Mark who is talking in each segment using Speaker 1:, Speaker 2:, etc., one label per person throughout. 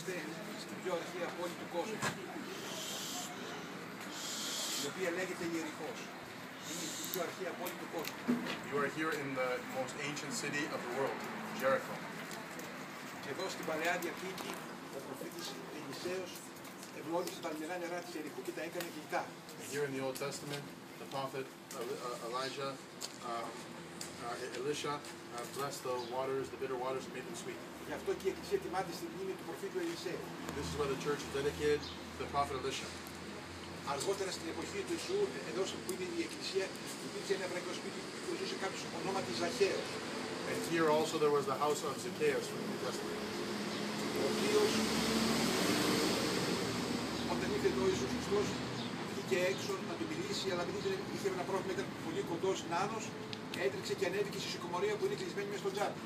Speaker 1: είμαστε στην πιο αρχαία πόλη του κόσμου, η οποία λέγεται Ιεριχώς. Είναι η πιο αρχαία πόλη του κόσμου.
Speaker 2: You are here in the most ancient city of the world, Jericho.
Speaker 1: Και εδώ στην Παλαιά Διαθήκη, ο προφήτης Ελισέος ευλόγησε τα αλμυρά νερά της Ιεριχού και τα έκανε γλυκά.
Speaker 2: And here in the Old Testament, the prophet Elisha blessed the waters, the bitter waters, and made them sweet.
Speaker 1: Γι' αυτό και η Εκκλησία τιμάται στη μνήμη του προφήτου Ελισέου.
Speaker 2: This is why the church is dedicated to the prophet Elisha.
Speaker 1: Αργότερα στην εποχή του Ιησού, εδώ που είναι η Εκκλησία, υπήρξε ένα εβραϊκό σπίτι που ζούσε κάποιος ονόματι Ζαχαίος.
Speaker 2: And here also there was the house of Zacchaeus from the New Testament.
Speaker 1: Ο οποίος, όταν ήρθε εδώ ο Ιησούς Χριστός, βγήκε έξω να του μιλήσει, αλλά επειδή είχε ένα πρόβλημα, ήταν πολύ κοντός νάνος, έτρεξε και ανέβηκε στη συκομορία που είναι κλεισμένη μέσα στο τζάτι.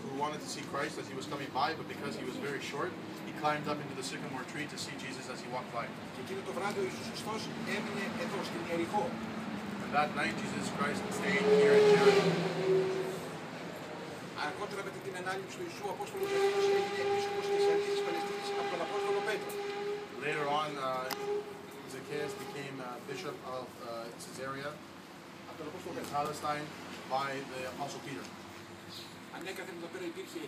Speaker 2: Who wanted to see Christ as he was coming by, but because he was very short, he climbed up into the sycamore tree to see Jesus as he walked by.
Speaker 1: Και εκείνο το βράδυ ο Ιησούς Χριστός έμεινε εδώ στην Ιεριχώ.
Speaker 2: And that night Jesus Christ stayed here in Jericho.
Speaker 1: Αργότερα μετά την ανάληψη του Ιησού, ο Απόστολος Πέτρος έγινε επίσκοπος της Κεσαρίας της Παλαιστίνης από τον Απόστολο Πέτρο.
Speaker 2: Later on, Zacchaeus became bishop of Caesarea in Palestine by the Apostle Peter.
Speaker 1: Ανέκαθεν εδώ πέρα υπήρχε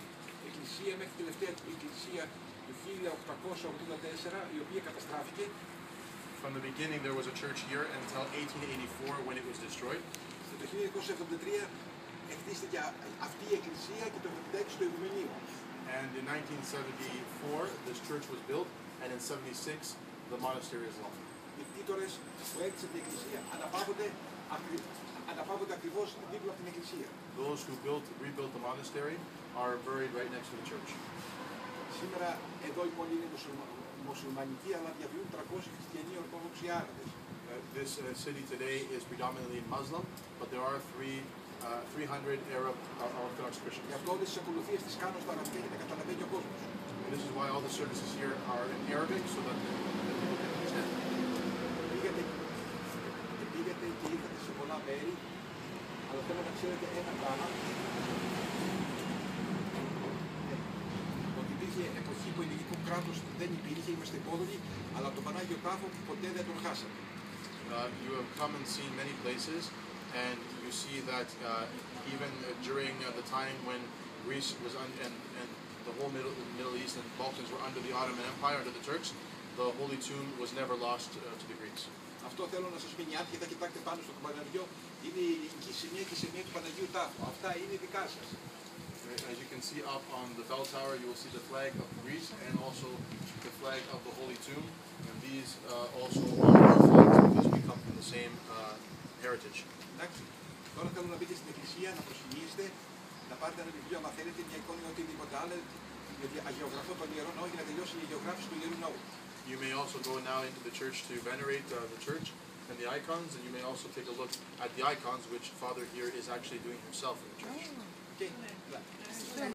Speaker 1: εκκλησία μέχρι τη τελευταία εκκλησία του 1884, η οποία καταστράφηκε.
Speaker 2: From the beginning there was a church here until 1884 when it was destroyed.
Speaker 1: Και το 1973 εκτίστηκε αυτή η εκκλησία και το 1976 το Ηγουμενείο.
Speaker 2: And in 1974 this church was built, and in 76 the monastery is lost.
Speaker 1: Οι κτήτορες που έκτισαν την εκκλησία αναπαύονται ακριβώς δίπλα από την εκκλησία.
Speaker 2: Those who rebuilt the monastery are buried right next to the church.
Speaker 1: Σήμερα εδώ η πόλη είναι μουσουλμανική, αλλά διαβιούν 300 χριστιανοί ορθόδοξοι Άραβες.
Speaker 2: This city today is predominantly Muslim, but there are 300 Arab Orthodox Christians.
Speaker 1: Γι' αυτό όλες τις ακολουθίες τις κάνω στα αραβικά για να καταλαβαίνει ο κόσμος.
Speaker 2: And this is why all the services here are in Arabic, so that the people can understand.
Speaker 1: Πήγατε και ήρθατε σε πολλά μέρη, αλλά θέλω να ξέρετε ένα πράγμα. Ότι υπήρχε εποχή που ελληνικό κράτος δεν υπήρχε, είμαστε υπόδουλοι, αλλά το Πανάγιο Τάφο ποτέ δεν τον χάσαμε.
Speaker 2: You have come and seen many places, and you see that even during the time when Greece was and the whole Middle East and Balkans were under the Ottoman Empire, under the Turks, the Holy Tomb was never lost to the Greeks.
Speaker 1: Αυτό θέλω να σας μείνει άτυχα, κοιτάξτε πάνω στο καμπαναριό, είναι η ελληνική σημαία και η σημαία του Παναγίου Τάφου. Αυτά είναι δικά σας.
Speaker 2: As you can see up on the bell tower, you will see the flag of Greece and also the flag of the Holy Tomb. And these also are our flags because we come from the same heritage.
Speaker 1: Εντάξει. Τώρα θέλω να μπείτε στην εκκλησία, να προσφυγήσετε, να πάρετε ένα βιβλίο, αν θέλετε, μια εικόνα ή οτιδήποτε άλλο, γιατί αγιογραφώ τον Ιερό Ναό για να τελειώσει η αγιογράφηση του Ιερού Ναού.
Speaker 2: You may also go now into the church to venerate the church and the icons, and you may also take a look at the icons, which Father here is actually doing himself in the church.
Speaker 1: Okay.